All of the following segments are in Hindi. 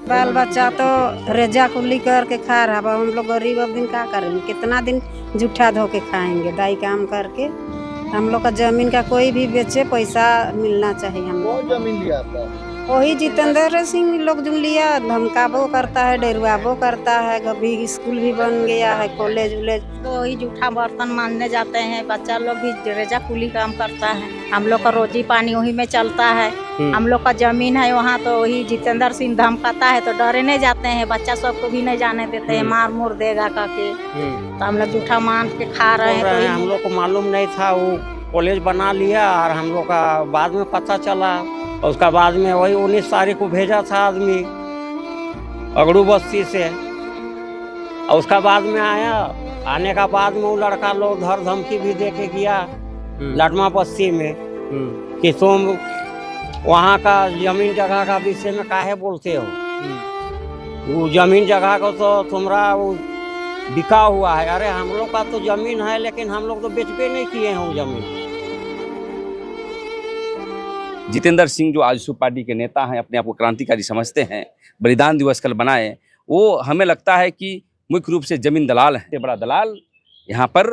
बाल बच्चा तो रेजा कुल्ली करके खा रहा। अब हम लोग गरीब अब दिन क्या करेंगे, कितना दिन जूठा धो के खाएंगे दाई काम करके। हम लोग का जमीन का कोई भी बेचे पैसा मिलना चाहिए हम लोग। कौन जमीन लिया आपका? वही जितेंद्र सिंह लोग जो लिया, धमकाबो करता है, डरवाबो करता है। कभी स्कूल भी बन गया है, कॉलेज उलेज। तो वही जूठा बर्तन मानने जाते हैं, बच्चा लोग भी रेजा कुली काम करता है। हम लोग का रोजी पानी वही में चलता है। हम लोग का जमीन है वहाँ, तो वही जितेंद्र सिंह धमकाता है तो डरने जाते हैं। बच्चा सबको भी नहीं जाने देते हैं, मार मुर देगा करके। तो हम लोग जूठा मान के खा रहे हैं। तो हम लोग को मालूम नहीं था, वो कॉलेज बना लिया और हम लोग का बाद में पता चला। और उसका बाद में वही 19 तारीख को भेजा था आदमी अगड़ू बस्ती से। और उसका बाद में आया, आने का बाद में वो लड़का लोग धर धमकी भी दे के गया लटमा बस्ती में कि तुम वहाँ का जमीन जगह का विषय में काहे बोलते हो। वो जमीन जगह को तो तुम्हारा वो बिका हुआ है। अरे हम लोग का तो जमीन है, लेकिन हम लोग तो बेचबे नहीं किए हैं वो जमीन। जितेंद्र सिंह जो आजसू पार्टी के नेता हैं, अपने आप को क्रांतिकारी समझते हैं, बलिदान दिवस कल बनाए, वो हमें लगता है कि मुख्य रूप से जमीन दलाल है। बड़ा दलाल यहाँ पर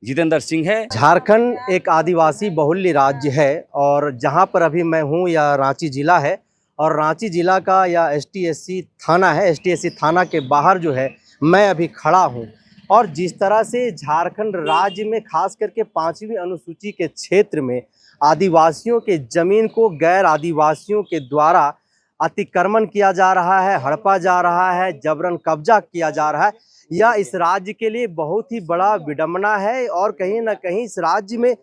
जितेंद्र सिंह है। झारखंड एक आदिवासी बहुल्य राज्य है और जहाँ पर अभी मैं हूँ यह रांची जिला है। और रांची जिला का यह STSC थाना है। STSC थाना के बाहर जो है मैं अभी खड़ा हूँ। और जिस तरह से झारखंड राज्य में खास करके 5वीं अनुसूची के क्षेत्र में आदिवासियों के जमीन को गैर आदिवासियों के द्वारा अतिक्रमण किया जा रहा है, हड़पा जा रहा है, जबरन कब्जा किया जा रहा है, यह इस राज्य के लिए बहुत ही बड़ा विडंबना है। और कहीं ना कहीं इस राज्य में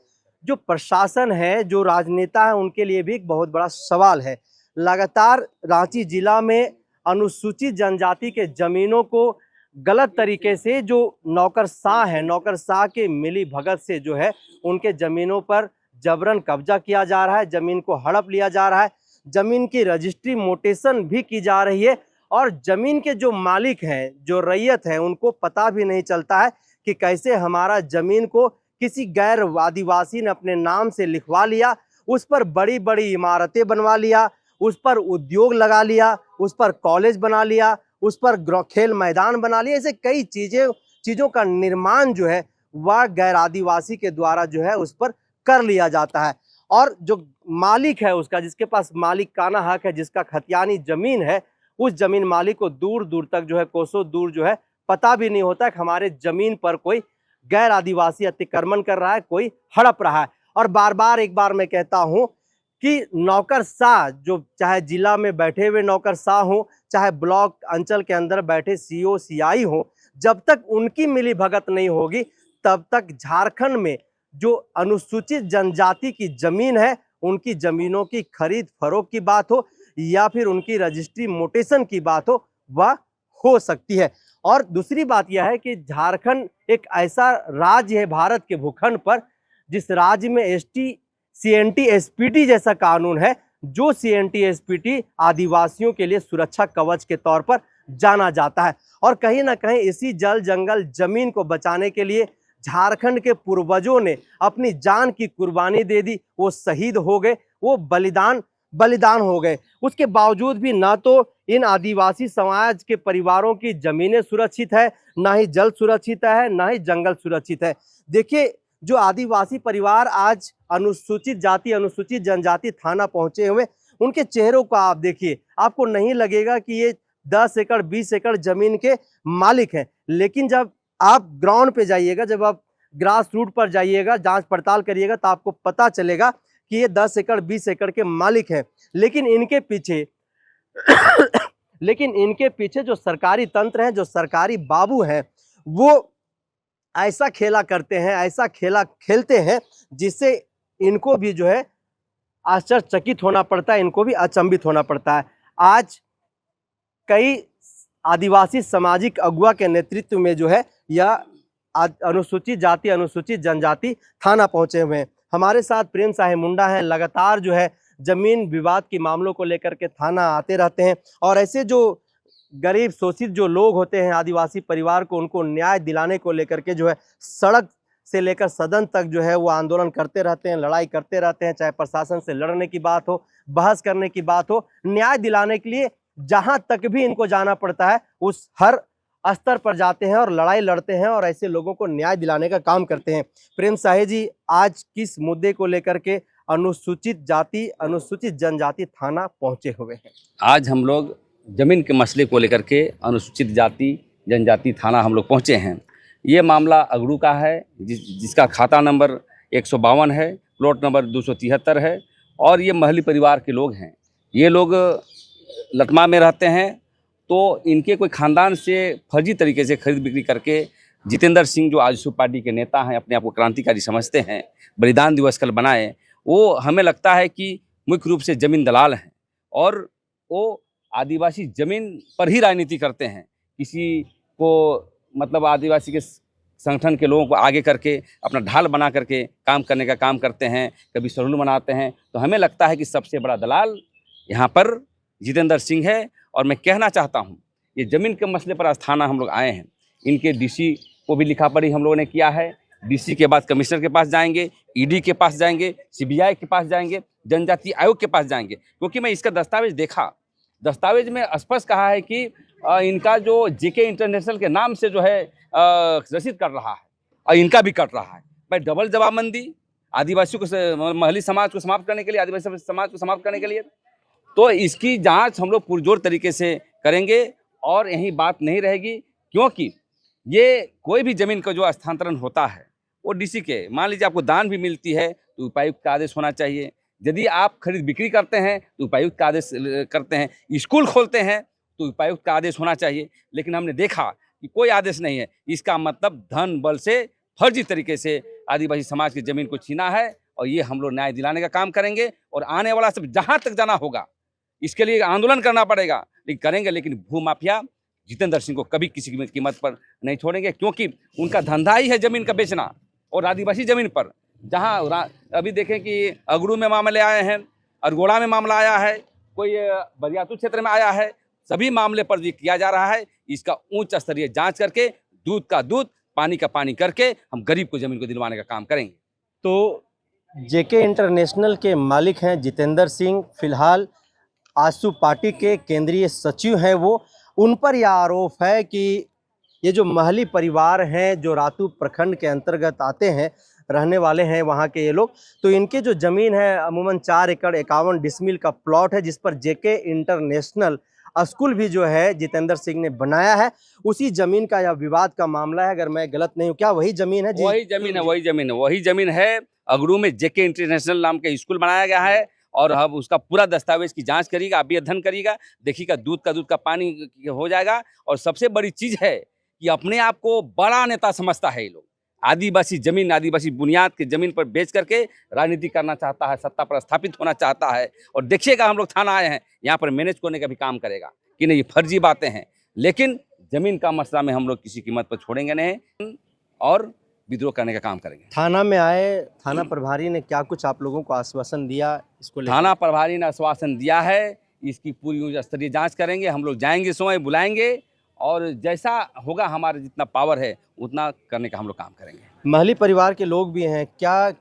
जो प्रशासन है, जो राजनेता है, उनके लिए भी एक बहुत बड़ा सवाल है। लगातार रांची जिला में अनुसूचित जनजाति के जमीनों को गलत तरीके से जो नौकरशाह है, नौकरशाह के मिली भगत से जो है उनके ज़मीनों पर जबरन कब्जा किया जा रहा है, ज़मीन को हड़प लिया जा रहा है, ज़मीन की रजिस्ट्री मोटेशन भी की जा रही है। और ज़मीन के जो मालिक हैं, जो रैयत हैं, उनको पता भी नहीं चलता है कि कैसे हमारा ज़मीन को किसी गैर आदिवासी ने अपने नाम से लिखवा लिया, उस पर बड़ी बड़ी इमारतें बनवा लिया, उस पर उद्योग लगा लिया, उस पर कॉलेज बना लिया, उस पर खेल मैदान बना लिया। ऐसे कई चीज़ों का निर्माण जो है वह गैर आदिवासी के द्वारा जो है उस पर कर लिया जाता है। और जो मालिक है उसका, जिसके पास मालिकाना हक है, जिसका खतियानी ज़मीन है, उस ज़मीन मालिक को दूर दूर तक जो है, कोसों दूर जो है, पता भी नहीं होता कि हमारे ज़मीन पर कोई गैर आदिवासी अतिक्रमण कर रहा है, कोई हड़प रहा है। और बार बार एक बार मैं कहता हूँ कि नौकरशाह, जो चाहे जिला में बैठे हुए नौकरशाह हों, चाहे ब्लॉक अंचल के अंदर बैठे CO CI हों, जब तक उनकी मिली भगत नहीं होगी तब तक झारखंड में जो अनुसूचित जनजाति की जमीन है, उनकी जमीनों की खरीद फरोख्त की बात हो या फिर उनकी रजिस्ट्री मोटेशन की बात हो, वह हो सकती है। और दूसरी बात यह है कि झारखंड एक ऐसा राज्य है भारत के भूखंड पर, जिस राज्य में ST CNT SPT जैसा कानून है, जो CNT SPT आदिवासियों के लिए सुरक्षा कवच के तौर पर जाना जाता है। और कहीं ना कहीं इसी जल जंगल जमीन को बचाने के लिए झारखंड के पूर्वजों ने अपनी जान की कुर्बानी दे दी, वो शहीद हो गए, वो बलिदान हो गए। उसके बावजूद भी ना तो इन आदिवासी समाज के परिवारों की जमीनें सुरक्षित है, ना ही जल सुरक्षित है, ना ही जंगल सुरक्षित है। देखिए, जो आदिवासी परिवार आज अनुसूचित जाति अनुसूचित जनजाति थाना पहुंचे हुए, उनके चेहरों को आप देखिए, आपको नहीं लगेगा कि ये 10 एकड़ 20 एकड़ जमीन के मालिक हैं। लेकिन जब आप ग्राउंड पे जाइएगा, जब आप ग्रास रूट पर जाइएगा, जांच पड़ताल करिएगा, तो आपको पता चलेगा कि ये 10 एकड़ 20 एकड़ के मालिक हैं। लेकिन इनके पीछे जो सरकारी तंत्र है, जो सरकारी बाबू हैं, वो ऐसा खेला करते हैं, ऐसा खेला खेलते हैं, जिससे इनको भी जो है आश्चर्यचकित होना पड़ता है, इनको भी अचंभित होना पड़ता है। आज कई आदिवासी सामाजिक अगुवा के नेतृत्व में जो है यह अनुसूचित जाति अनुसूचित जनजाति थाना पहुंचे हुए हैं। हमारे साथ प्रेम साहेब मुंडा हैं, लगातार जो है जमीन विवाद के मामलों को लेकर के थाना आते रहते हैं। और ऐसे जो गरीब शोषित जो लोग होते हैं आदिवासी परिवार को, उनको न्याय दिलाने को लेकर के जो है सड़क से लेकर सदन तक जो है वो आंदोलन करते रहते हैं, लड़ाई करते रहते हैं। चाहे प्रशासन से लड़ने की बात हो, बहस करने की बात हो, न्याय दिलाने के लिए जहां तक भी इनको जाना पड़ता है उस हर स्तर पर जाते हैं और लड़ाई लड़ते हैं और ऐसे लोगों को न्याय दिलाने का काम करते हैं। प्रेम साहे जी, आज किस मुद्दे को लेकर के अनुसूचित जाति अनुसूचित जनजाति थाना पहुंचे हुए हैं? आज हम लोग जमीन के मसले को लेकर के अनुसूचित जाति जनजाति थाना हम लोग पहुंचे हैं। ये मामला अगड़ू का है, जिसका खाता नंबर 152 है, प्लॉट नंबर 273 है और ये महली परिवार के लोग हैं। ये लोग लटमा में रहते हैं, तो इनके कोई ख़ानदान से फर्जी तरीके से खरीद बिक्री करके जितेंद्र सिंह जो आजसू पार्टी के नेता हैं, अपने आप को क्रांतिकारी समझते हैं, बलिदान दिवस कल बनाए, वो हमें लगता है कि मुख्य रूप से ज़मीन दलाल हैं और वो आदिवासी ज़मीन पर ही राजनीति करते हैं। किसी को मतलब आदिवासी के संगठन के लोगों को आगे करके अपना ढाल बना करके काम करने का काम करते हैं, कभी सलून बनाते हैं। तो हमें लगता है कि सबसे बड़ा दलाल यहाँ पर जितेंद्र सिंह है। और मैं कहना चाहता हूँ, ये ज़मीन के मसले पर आज थाना हम लोग आए हैं। इनके डीसी को भी लिखा पढ़ी हम लोगों ने किया है। डीसी के बाद कमिश्नर के पास जाएंगे, ईडी के पास जाएंगे, सीबीआई के पास जाएंगे, जनजाति आयोग के पास जाएंगे, क्योंकि मैं इसका दस्तावेज देखा। दस्तावेज में स्पष्ट कहा है कि इनका जो जेके इंटरनेशनल के नाम से जो है रसीद कट रहा है और इनका भी कट रहा है। भाई डबल जवाबबंदी आदिवासियों को, महली समाज को समाप्त करने के लिए, आदिवासी समाज को समाप्त करने के लिए। तो इसकी जांच हम लोग पुरजोर तरीके से करेंगे और यही बात नहीं रहेगी, क्योंकि ये कोई भी ज़मीन का जो हस्तांतरण होता है वो डीसी के, मान लीजिए आपको दान भी मिलती है तो उपायुक्त का आदेश होना चाहिए। यदि आप खरीद बिक्री करते हैं तो उपायुक्त का आदेश करते हैं, स्कूल खोलते हैं तो उपायुक्त का आदेश होना चाहिए। लेकिन हमने देखा कि कोई आदेश नहीं है। इसका मतलब धन बल से फर्जी तरीके से आदिवासी समाज की ज़मीन को छीना है और ये हम लोग न्याय दिलाने का काम करेंगे। और आने वाला सब जहाँ तक जाना होगा इसके लिए आंदोलन करना पड़ेगा, लेकिन करेंगे। लेकिन भूमाफिया जितेंद्र सिंह को कभी किसी कीमत पर नहीं छोड़ेंगे, क्योंकि उनका धंधा ही है ज़मीन का बेचना और आदिवासी ज़मीन पर। जहाँ अभी देखें कि अगड़ू में मामले आए हैं, अरगोड़ा में मामला आया है, कोई बरियातू क्षेत्र में आया है, सभी मामले पर जो किया जा रहा है इसका उच्च स्तरीय जांच करके, दूध का दूध पानी का पानी करके हम गरीब को ज़मीन को दिलवाने का काम करेंगे। तो जेके इंटरनेशनल के मालिक हैं जितेंद्र सिंह, फिलहाल आजसू पार्टी के केंद्रीय सचिव हैं वो। उन पर यह आरोप है कि ये जो महली परिवार हैं, जो रातू प्रखंड के अंतर्गत आते हैं, रहने वाले हैं वहाँ के ये लोग, तो इनके जो ज़मीन है अमूमन 4 एकड़ 51 डिसमिल का प्लॉट है, जिस पर जेके इंटरनेशनल स्कूल भी जो है जितेंद्र सिंह ने बनाया है। उसी ज़मीन का यह विवाद का मामला है, अगर मैं गलत नहीं हूँ। क्या वही ज़मीन है? वही ज़मीन है। अगड़ू में जेके इंटरनेशनल नाम का स्कूल बनाया गया है और अब उसका पूरा दस्तावेज की जांच करेगा, अभी अध्ययन करेगा, देखिएगा दूध का पानी हो जाएगा। और सबसे बड़ी चीज़ है कि अपने आप को बड़ा नेता समझता है ये लोग। आदिवासी ज़मीन, आदिवासी बुनियाद के ज़मीन पर बेच करके राजनीति करना चाहता है, सत्ता पर स्थापित होना चाहता है। और देखिएगा हम लोग थाना आए हैं, यहाँ पर मैनेज करने का भी काम करेगा कि नहीं, ये फर्जी बातें हैं। लेकिन ज़मीन का मसला में हम लोग किसी कीमत पर छोड़ेंगे नहीं और विद्रोह करने का काम करेंगे। थाना में आए, थाना प्रभारी ने क्या कुछ आप लोगों को आश्वासन दिया इसको लेकर? थाना प्रभारी ने आश्वासन दिया है, इसकी पूरी उच्च स्तरीय जाँच करेंगे। हम लोग जाएंगे, समय बुलाएंगे और जैसा होगा हमारा जितना पावर है उतना करने का हम लोग काम करेंगे। महली परिवार के लोग भी हैं क्या,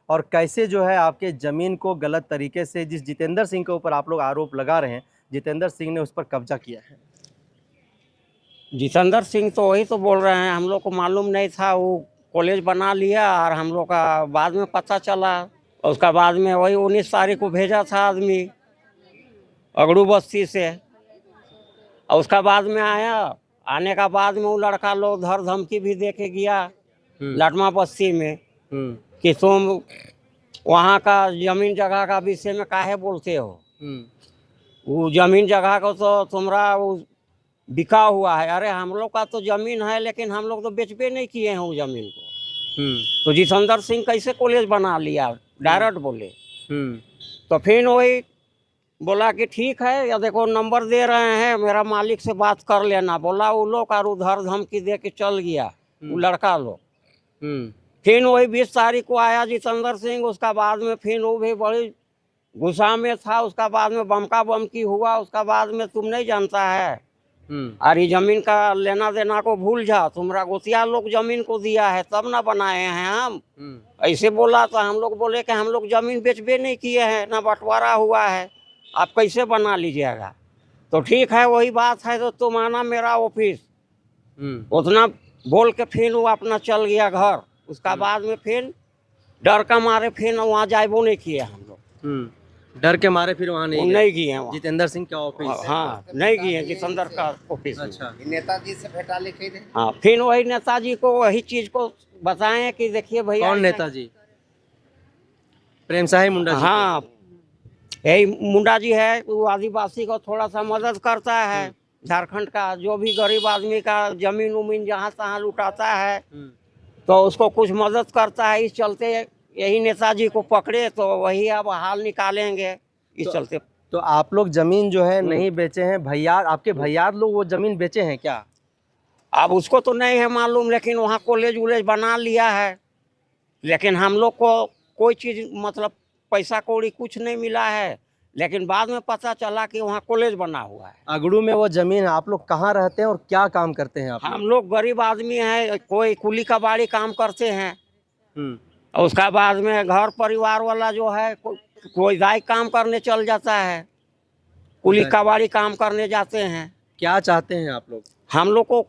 और कैसे जो है आपके ज़मीन को गलत तरीके से, जिस जितेंद्र सिंह के ऊपर आप लोग आरोप लगा रहे हैं, जितेंद्र सिंह ने उस पर कब्जा किया है? जितेंद्र सिंह तो वही तो बोल रहे हैं, हम लोग को मालूम नहीं था। वो कॉलेज बना लिया और हम लोग का बाद में पता चला। और उसका बाद में वही 19 तारीख को भेजा था आदमी अगड़ू बस्ती से। और उसका बाद में आया, आने का बाद में वो लड़का लोग धर धमकी भी दे के गया लटमा बस्ती में कि तुम वहाँ का ज़मीन जगह का विषय में काहे बोलते हो। वो ज़मीन जगह को तो तुम्हारा वो बिका हुआ है। अरे हम लोग का तो ज़मीन है, लेकिन हम लोग तो बेचबे नहीं किए हैं वो ज़मीन को। तो जितेंद्र सिंह कैसे कॉलेज बना लिया, डायरेक्ट बोले। तो फिर वही बोला कि ठीक है, या देखो नंबर दे रहे हैं, मेरा मालिक से बात कर लेना। बोला वो लोग और उधर धमकी दे के चल गया वो लड़का लोग। फिर वही 20 तारीख को आया जितेंद्र सिंह। उसका बाद में फिर वो भी बड़ी गुस्सा में था। उसका बाद में बमका बमकी हुआ। उसका बाद में तुम नहीं जानता है, अरे ज़मीन का लेना देना को भूल जा, तुम्हारा गोतिया लोग ज़मीन को दिया है तब ना बनाए हैं हम। ऐसे बोला तो हम लोग बोले कि हम लोग ज़मीन बेचबे नहीं किए हैं, ना बंटवारा हुआ है, आप कैसे बना लीजिएगा। तो ठीक है, वही बात है। तो तुम आना मेरा ऑफिस, उतना बोल के फिर वो अपना चल गया घर। उसका बाद में फिर डर का मारे फिर वहाँ जाइबो नहीं किए हम लोग। डर के मारे फिर वहाँ नहीं गए। नहीं गए हैं वहाँ। जितेंद्र सिंह के ऑफिस? हाँ, नहीं गए हैं जितेंद्र का ऑफिस में। अच्छा। नेताजी से भेटा लिखे थे। हाँ, फिर वही नेताजी को वही चीज को बताएं कि देखिए भैया। कौन नेताजी? प्रेम साही मुंडा जी? हाँ, यही मुंडा जी है। वो आदिवासी को थोड़ा सा मदद करता है। झारखंड का जो भी गरीब आदमी का जमीन उमीन जहाँ तहाँ लुटाता है तो उसको कुछ मदद करता है। इस चलते यही नेताजी को पकड़े तो वही अब हाल निकालेंगे। इस चलते तो आप लोग जमीन जो है नहीं बेचे हैं? भैया, आपके भैया लोग वो जमीन बेचे हैं क्या? अब उसको तो नहीं है मालूम, लेकिन वहाँ कॉलेज वॉलेज बना लिया है। लेकिन हम लोग को कोई चीज़ मतलब पैसा कौड़ी कुछ नहीं मिला है। लेकिन बाद में पता चला कि वहाँ कॉलेज बना हुआ है। अगड़ू में वो जमीन है। आप लोग कहाँ रहते हैं और क्या काम करते हैं आप लोग? हम लोग गरीब आदमी हैं, कोई कुली का बाड़ी काम करते हैं। और उसका बाद में घर परिवार वाला जो है कोई दाई काम करने चल जाता है, कुली का बाड़ी काम करने जाते हैं। क्या चाहते हैं आप लोग? हम लोग को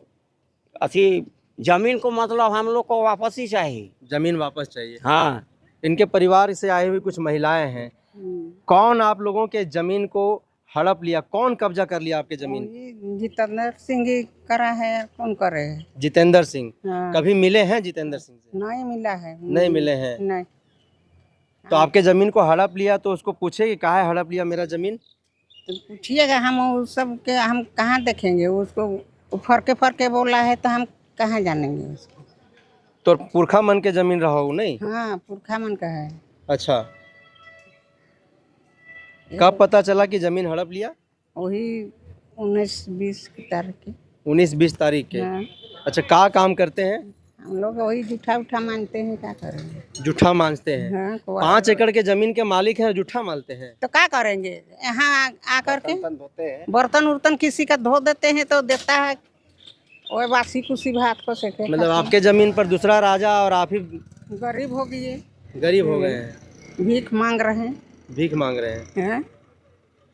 अथी जमीन को मतलब हम लोग को वापस ही चाहिए। जमीन वापस चाहिए? हाँ। इनके परिवार से आई हुई कुछ महिलाएं हैं। कौन आप लोगों के जमीन को हड़प लिया? कौन कब्जा कर लिया आपके जमीन? जितेंद्र सिंह ही करा है, कौन करे? जितेंद्र सिंह। हाँ। कभी मिले हैं जितेंद्र सिंह से? नहीं मिला है। नहीं मिले हैं? नहीं। तो आपके जमीन को हड़प लिया तो उसको पूछे कि काहे हड़प लिया मेरा जमीन? तो पूछिएगा, हम उस सब के हम कहाँ देखेंगे उसको? वो फरके बोला है तो हम कहाँ जानेंगे उसको? तो पुरखा मन के जमीन रहो नहीं? हाँ, पुरखा मन का है। अच्छा, कब पता चला कि जमीन हड़प लिया? वही 19-20 की तारीख की। 19-20 तारीख के? हाँ। अच्छा, क्या काम करते हैं? हम लोग वही जूठा उठा मानते हैं, क्या करेंगे? जूठा मांझते हैं? हाँ, 5 एकड़ के जमीन के मालिक हैं, जूठा मानते हैं? तो क्या करेंगे? यहाँ आकर के धोते हैं। बर्तन उर्तन किसी का धो देते हैं तो देता है, वो बासी कुसी भात को सेके। मतलब आपके जमीन पर दूसरा राजा और आप ही गरीब हो गए, गरीब हो गए हैं, भीख मांग रहे हैं। भीख मांग रहे हैं? हैं?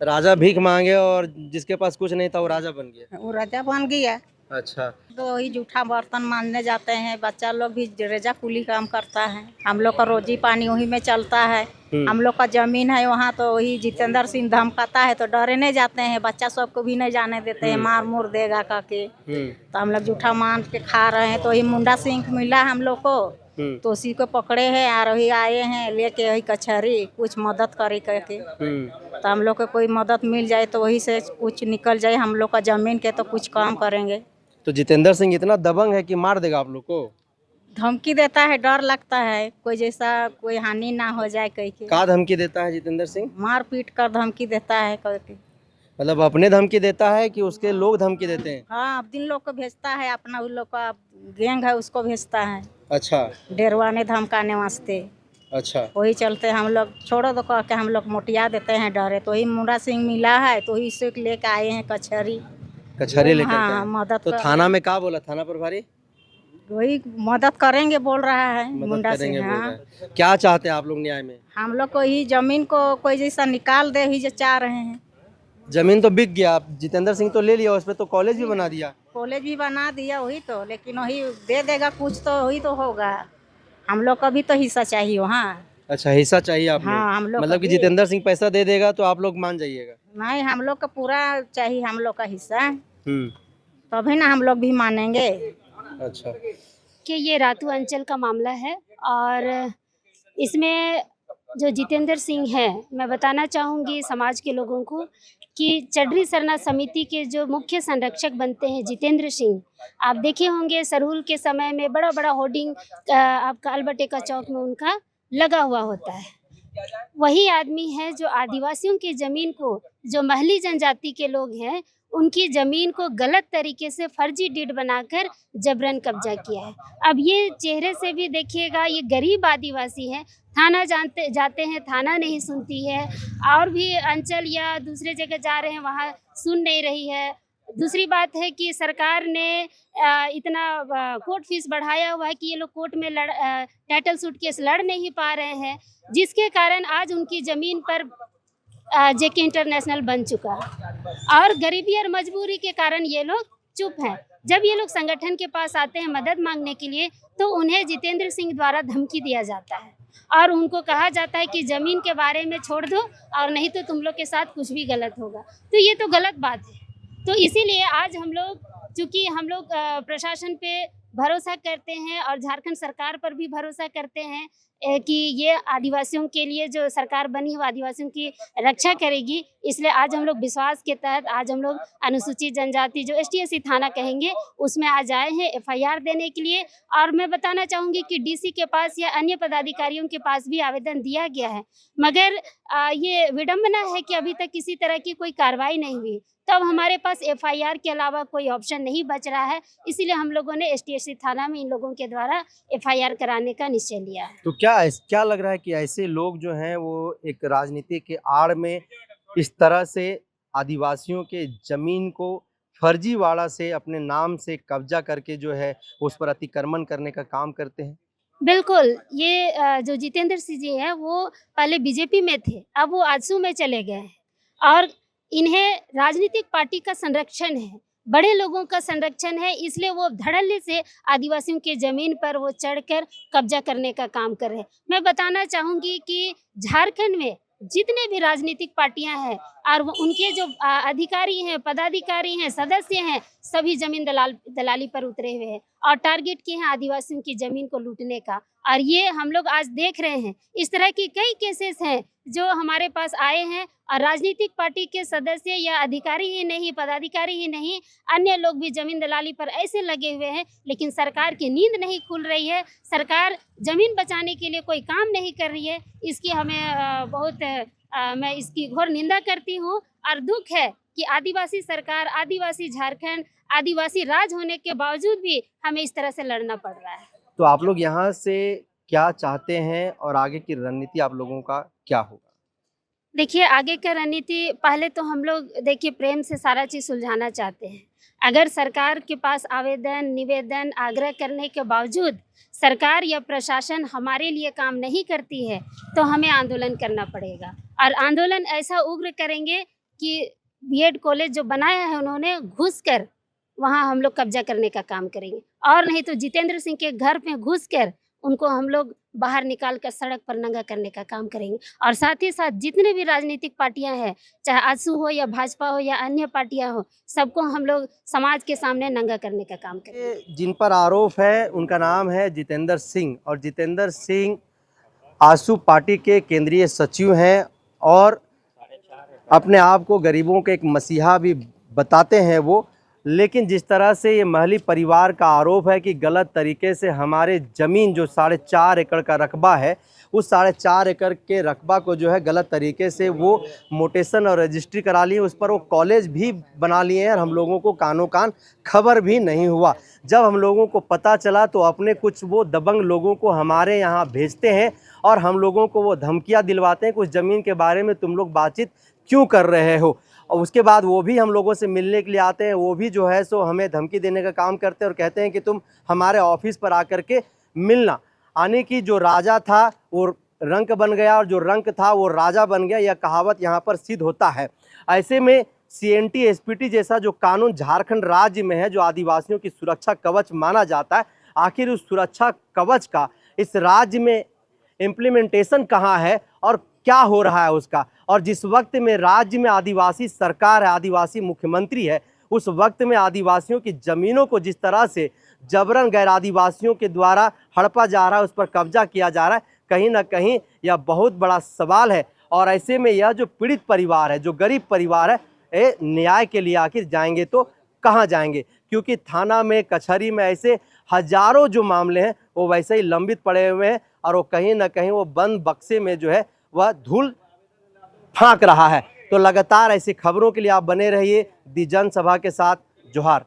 राजा भीख मांगे और जिसके पास कुछ नहीं था वो राजा बन गया? वो राजा बन गया। अच्छा। तो वही जूठा बर्तन मांजने जाते हैं। बच्चा लोग भी रेजा कुली काम करता है। हम लोग का रोजी पानी वही में चलता है। हम लोग का जमीन है वहाँ, तो वही जितेंद्र सिंह धमकाता है तो डरे नहीं जाते हैं। बच्चा सबको भी नहीं जाने देते हैं, मार मुर देगा करके। तो हम लोग जूठा मान के खा रहे हैं। तो वही मुंडा सिंह मिला हम लोग को, तो उसी को पकड़े हैं और वही आए हैं लेके वही कचहरी कुछ मदद करे करके। तो हम लोग को कोई मदद मिल जाए तो वही से कुछ निकल जाए हम लोग का जमीन के, तो कुछ काम करेंगे। तो जितेंद्र सिंह इतना दबंग है कि मार देगा आप लोग को? धमकी देता है, डर लगता है कोई जैसा कोई हानि ना हो जाए कह के। क्या धमकी देता है जितेंद्र सिंह? मार पीट कर धमकी देता है करके। मतलब अपने धमकी देता है कि उसके लोग धमकी देते हैं? हाँ, अब दिन लोग को भेजता है, अपना उन लोग का गैंग है उसको भेजता है अच्छा। डेरवाने धमकाने वास्ते। अच्छा। वही चलते हम लोग छोड़ो तो कह के हम लोग मोटिया देते हैं डरे। तो वही मुंडा सिंह मिला है तो वही से लेके आए हैं कचहरी। कचहरी लेकर के हाँ, आए? मदद तो थाना में क्या बोला थाना प्रभारी? वही मदद करेंगे बोल रहा है मदद मुंडा करेंगे सिंह। बोल हाँ, रहे हैं। क्या चाहते हैं आप लोग न्याय में? हम लोग को ही जमीन को कोई जैसा निकाल दे ही जो चाह रहे हैं। जमीन तो बिक गया, जितेंद्र सिंह तो ले लिया, उस पर तो कॉलेज भी बना दिया। कॉलेज भी बना दिया वही तो, लेकिन वही दे देगा कुछ तो वही तो होगा। हम लोग का भी तो हिस्सा चाहिए वहाँ। अच्छा, हिस्सा चाहिए आप लोग? हाँ, हम लोग मतलब कि का भी। जितेंद्र सिंह पैसा दे देगा तो आप लोग मान जाइएगा? नहीं, हम लोग का पूरा चाहिए, हम लोग का हिस्सा, तभी ना हम लोग भी मानेंगे। अच्छा। कि ये रातू अंचल का मामला है और इसमें जो जितेंद्र सिंह है, मैं बताना चाहूँगी समाज के लोगों को कि चड्ढी सरना समिति के जो मुख्य संरक्षक बनते हैं जितेंद्र सिंह, आप देखे होंगे सरहुल के समय में बड़ा बड़ा होर्डिंग आपका अल्बर्टेका चौक में उनका लगा हुआ होता है। वही आदमी है जो आदिवासियों की ज़मीन को, जो महली जनजाति के लोग हैं उनकी ज़मीन को गलत तरीके से फर्जी डीड बनाकर जबरन कब्जा किया है। अब ये चेहरे से भी देखिएगा, ये गरीब आदिवासी है, थाना जाते हैं, थाना नहीं सुनती है, और भी अंचल या दूसरे जगह जा रहे हैं वहाँ सुन नहीं रही है। दूसरी बात है कि सरकार ने इतना कोर्ट फीस बढ़ाया हुआ है कि ये लोग कोर्ट में टाइटल सूट केस लड़ नहीं पा रहे हैं, जिसके कारण आज उनकी ज़मीन पर जेके इंटरनेशनल बन चुका है और गरीबी और मजबूरी के कारण ये लोग चुप हैं। जब ये लोग संगठन के पास आते हैं मदद मांगने के लिए तो उन्हें जितेंद्र सिंह द्वारा धमकी दिया जाता है और उनको कहा जाता है कि ज़मीन के बारे में छोड़ दो और नहीं तो तुम लोग के साथ कुछ भी गलत होगा। तो ये तो गलत बात है। तो इसीलिए आज हम लोग, चूँकि हम लोग प्रशासन पे भरोसा करते हैं और झारखंड सरकार पर भी भरोसा करते हैं कि ये आदिवासियों के लिए जो सरकार बनी है वो आदिवासियों की रक्षा करेगी, इसलिए आज हम लोग विश्वास के तहत आज हम लोग अनुसूचित जनजाति जो STSC थाना कहेंगे उसमें आज आए हैं FIR देने के लिए। और मैं बताना चाहूँगी कि DC के पास या अन्य पदाधिकारियों के पास भी आवेदन दिया गया है, मगर ये विडम्बना है कि अभी तक किसी तरह की कोई कार्रवाई नहीं हुई। तब हमारे पास FIR के अलावा कोई ऑप्शन नहीं बच रहा है, इसीलिए हम लोगों ने STSC थाना में इन लोगों के द्वारा FIR कराने का निश्चय लिया है। तो क्या लग रहा है कि ऐसे लोग जो हैं वो एक राजनीति के आड़ में इस तरह से आदिवासियों के जमीन को फर्जीवाड़ा से अपने नाम से कब्जा करके जो है उस पर अतिक्रमण करने का काम करते हैं? बिल्कुल, ये जो जितेंद्र सिंह जी हैं वो पहले BJP में थे, अब वो आजसू में चले गए हैं और इन्हें राजनीतिक पार्टी का संरक्षण है, बड़े लोगों का संरक्षण है, इसलिए वो धड़ल्ले से आदिवासियों के ज़मीन पर वो चढ़कर कब्जा करने का काम कर रहे हैं। मैं बताना चाहूँगी कि झारखंड में जितने भी राजनीतिक पार्टियां हैं और वो उनके जो अधिकारी हैं, पदाधिकारी हैं, सदस्य हैं, सभी जमीन दलाली पर उतरे हुए हैं और टारगेट किए हैं आदिवासियों की ज़मीन को लूटने का। और ये हम लोग आज देख रहे हैं, इस तरह की कई केसेस हैं जो हमारे पास आए हैं और राजनीतिक पार्टी के सदस्य या अधिकारी ही नहीं, पदाधिकारी ही नहीं, अन्य लोग भी जमीन दलाली पर ऐसे लगे हुए हैं, लेकिन सरकार की नींद नहीं खुल रही है, सरकार ज़मीन बचाने के लिए कोई काम नहीं कर रही है। इसकी हमें मैं इसकी घोर निंदा करती हूँ और दुख है कि आदिवासी सरकार, आदिवासी झारखंड, आदिवासी राज होने के बावजूद भी हमें इस तरह से लड़ना पड़ रहा है। तो आप लोग यहाँ से क्या चाहते हैं और आगे की रणनीति आप लोगों का क्या होगा? देखिए, आगे का रणनीति पहले तो हम लोग देखिए प्रेम से सारा चीज़ सुलझाना चाहते हैं। अगर सरकार के पास आवेदन, निवेदन, आग्रह करने के बावजूद सरकार या प्रशासन हमारे लिए काम नहीं करती है तो हमें आंदोलन करना पड़ेगा और आंदोलन ऐसा उग्र करेंगे कि BED कॉलेज जो बनाया है उन्होंने घुसकर वहाँ हम लोग कब्जा करने का काम करेंगे और नहीं तो जितेंद्र सिंह के घर में घुसकर उनको हम लोग बाहर निकाल कर सड़क पर नंगा करने का काम करेंगे। और साथ ही साथ जितने भी राजनीतिक पार्टियां हैं, चाहे आजसू हो या भाजपा हो या अन्य पार्टियां हो, सबको हम लोग समाज के सामने नंगा करने का काम करेंगे। जिन पर आरोप है उनका नाम है जितेंद्र सिंह और जितेंद्र सिंह आजसू पार्टी के केंद्रीय सचिव हैं और अपने आप को गरीबों के एक मसीहा भी बताते हैं वो। लेकिन जिस तरह से ये महली परिवार का आरोप है कि गलत तरीके से हमारे ज़मीन जो 4.5 एकड़ का रकबा है उस 4.5 एकड़ के रकबा को जो है गलत तरीके से वो मोटेशन और रजिस्ट्री करा लिए, उस पर वो कॉलेज भी बना लिए हैं और हम लोगों को कानो कान खबर भी नहीं हुआ। जब हम लोगों को पता चला तो अपने कुछ वो दबंग लोगों को हमारे यहाँ भेजते हैं और हम लोगों को वो धमकियाँ दिलवाते हैं कुछ ज़मीन के बारे में तुम लोग बातचीत क्यों कर रहे हो। और उसके बाद वो भी हम लोगों से मिलने के लिए आते हैं, वो भी जो है सो हमें धमकी देने का काम करते हैं और कहते हैं कि तुम हमारे ऑफिस पर आकर के मिलना। आने की जो राजा था वो रंक बन गया और जो रंक था वो राजा बन गया, यह कहावत यहाँ पर सिद्ध होता है। ऐसे में CNT SPT जैसा जो कानून झारखंड राज्य में है, जो आदिवासियों की सुरक्षा कवच माना जाता है, आखिर उस सुरक्षा कवच का इस राज्य में इम्प्लीमेंटेशन कहाँ है और क्या हो रहा है उसका। और जिस वक्त में राज्य में आदिवासी सरकार है, आदिवासी मुख्यमंत्री है, उस वक्त में आदिवासियों की ज़मीनों को जिस तरह से जबरन गैर आदिवासियों के द्वारा हड़पा जा रहा है, उस पर कब्जा किया जा रहा है, कहीं ना कहीं यह बहुत बड़ा सवाल है। और ऐसे में यह जो पीड़ित परिवार है, जो गरीब परिवार है, ये न्याय के लिए आखिर जाएंगे तो कहाँ जाएंगे, क्योंकि थाना में, कचहरी में ऐसे हजारों जो मामले हैं वो वैसे ही लंबित पड़े हुए हैं और वो कहीं ना कहीं वो बंद बक्से में जो है वह धूल फांक रहा है। तो लगातार ऐसी खबरों के लिए आप बने रहिए दी जनसभा के साथ। जोहार।